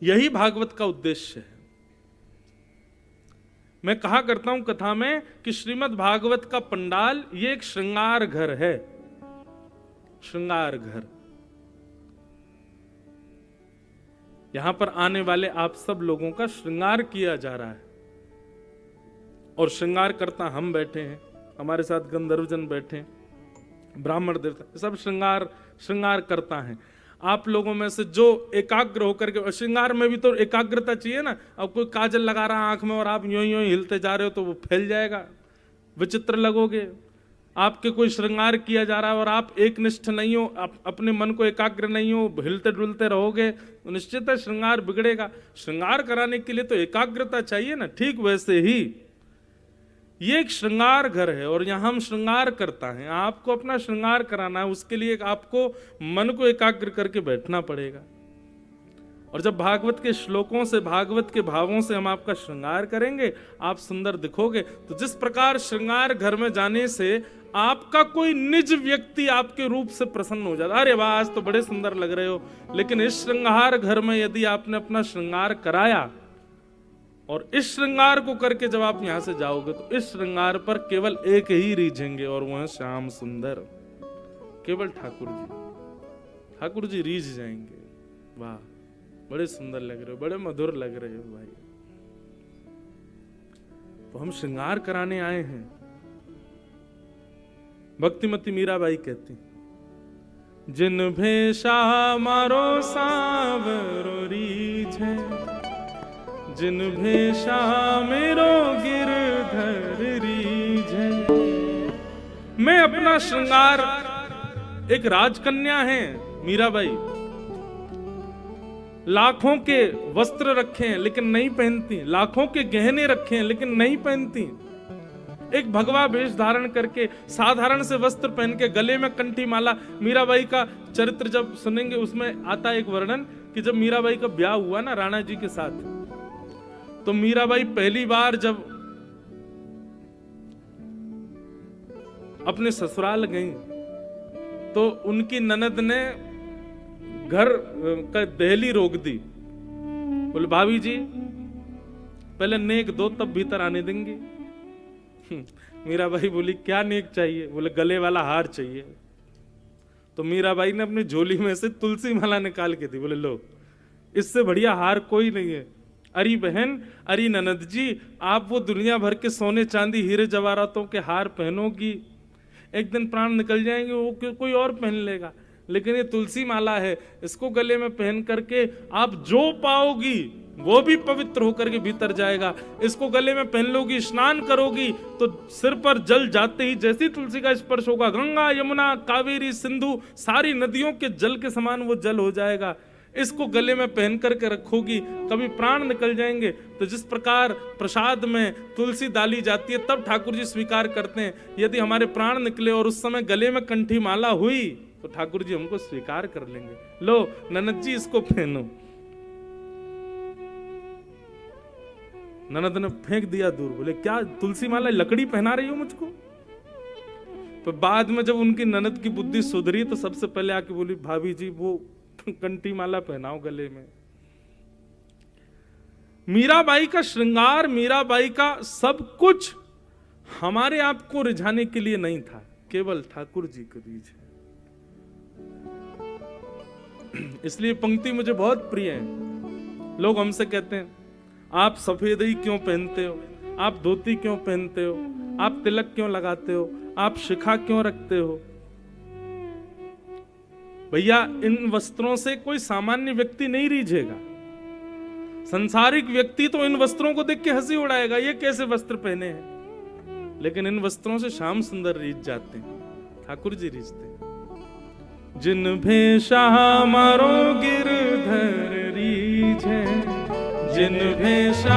यही भागवत का उद्देश्य है। मैं कहा करता हूं कथा में कि श्रीमद् भागवत का पंडाल ये एक श्रृंगार घर है, श्रृंगार घर। यहां पर आने वाले आप सब लोगों का श्रृंगार किया जा रहा है, और श्रृंगार करता हम बैठे हैं, हमारे साथ गंधर्वजन बैठे हैं, ब्राह्मण देवता, सब श्रृंगार करता है। आप लोगों में से जो एकाग्र होकर के, श्रृंगार में भी तो एकाग्रता चाहिए ना। अब कोई काजल लगा रहा है आंख में और आप यूं यूं हिलते जा रहे हो तो वो फैल जाएगा, विचित्र लगोगे। आपके कोई श्रृंगार किया जा रहा है और आप एकनिष्ठ नहीं हो, आप अपने मन को एकाग्र नहीं हो, हिलते डुलते रहोगे तो निश्चित है श्रृंगार बिगड़ेगा। श्रृंगार कराने के लिए तो एकाग्रता चाहिए ना। ठीक वैसे ही ये एक श्रृंगार घर है और यहां हम श्रृंगार करता है। आपको अपना श्रृंगार कराना है, उसके लिए आपको मन को एकाग्र करके बैठना पड़ेगा। और जब भागवत के श्लोकों से, भागवत के भावों से हम आपका श्रृंगार करेंगे, आप सुंदर दिखोगे। तो जिस प्रकार श्रृंगार घर में जाने से आपका कोई निज व्यक्ति आपके रूप से प्रसन्न हो जाता, अरे वाह आज तो बड़े सुंदर लग रहे हो। लेकिन इस श्रृंगार घर में यदि आपने अपना श्रृंगार कराया और इस श्रृंगार को करके जब आप यहां से जाओगे तो इस श्रृंगार पर केवल एक ही रीझेंगे और वह है श्याम सुंदर, केवल ठाकुर जी। ठाकुर जी रीझ जाएंगे, वाह बड़े सुंदर लग रहे हो, बड़े मधुर लग रहे हो भाई। तो हम श्रृंगार कराने आए हैं। भक्तिमती मीराबाई कहती, जिन भेषा मारो सांवरो रीझे, जिन भेषा मेरो गिरधर रीझे। मैं अपना श्रृंगार, एक राजकन्या है मीराबाई, लाखों के वस्त्र रखे हैं लेकिन नहीं पहनती, लाखों के गहने रखे हैं लेकिन नहीं पहनती। एक भगवा वेश धारण करके, साधारण से वस्त्र पहन के, गले में कंठी माला। मीराबाई का चरित्र जब सुनेंगे उसमें आता है एक वर्णन कि जब मीराबाई का ब्याह हुआ ना राणा जी के साथ, तो मीराबाई पहली बार जब अपने ससुराल गई तो उनकी ननद ने घर का दहली रोक दी। बोले भाभी जी पहले नेक दो तब भीतर आने देंगे। मीराबाई बोली क्या नेक चाहिए? बोले गले वाला हार चाहिए। तो मीराबाई ने अपनी झोली में से तुलसी माला निकाल के दी। बोले लो, इससे बढ़िया हार कोई नहीं है। अरी बहन, अरी ननद जी, आप वो दुनिया भर के सोने चांदी हीरे जवाहरातों के हार पहनोगी, एक दिन प्राण निकल जाएंगे, वो कोई और पहन लेगा। लेकिन ये तुलसी माला है, इसको गले में पहन करके आप जो पाओगी वो भी पवित्र होकर के भीतर जाएगा। इसको गले में पहन लोगी, स्नान करोगी तो सिर पर जल जाते ही जैसी तुलसी का स्पर्श होगा, गंगा यमुना कावेरी सिंधु सारी नदियों के जल के समान वो जल हो जाएगा। इसको गले में पहन करके रखोगी, कभी प्राण निकल जाएंगे। तो जिस प्रकार प्रसाद में तुलसी डाली जाती है तब ठाकुर जी स्वीकार करते हैं, यदि हमारे प्राण निकले और उस समय गले में कंठी माला हुई तो ठाकुर जी हमको स्वीकार कर लेंगे। लो ननद जी इसको पहनो। ननद ने फेंक दिया दूर। बोले क्या तुलसी माला लकड़ी पहना रही हो मुझको? तो बाद में जब उनकी ननद की बुद्धि सुधरी तो सबसे पहले आके बोली भाभी जी वो कंठी माला पहनाओ गले में। मीराबाई का श्रृंगार, मीराबाई का सब कुछ हमारे आप को रिझाने के लिए नहीं था, केवल ठाकुर जी को रीझ। इसलिए पंक्ति मुझे बहुत प्रिय है। लोग हमसे कहते हैं आप सफेद ही क्यों पहनते हो, आप धोती क्यों पहनते हो, आप तिलक क्यों लगाते हो, आप शिखा क्यों रखते हो? भैया इन वस्त्रों से कोई सामान्य व्यक्ति नहीं रीझेगा। संसारिक व्यक्ति तो इन वस्त्रों को देख के हंसी उड़ाएगा, ये कैसे वस्त्र पहने हैं। लेकिन इन वस्त्रों से श्याम सुंदर रीझ जाते हैं, ठाकुर जी रीझते हैं। जिन भेषा मारो गिरधर रीझे, जिन भेषा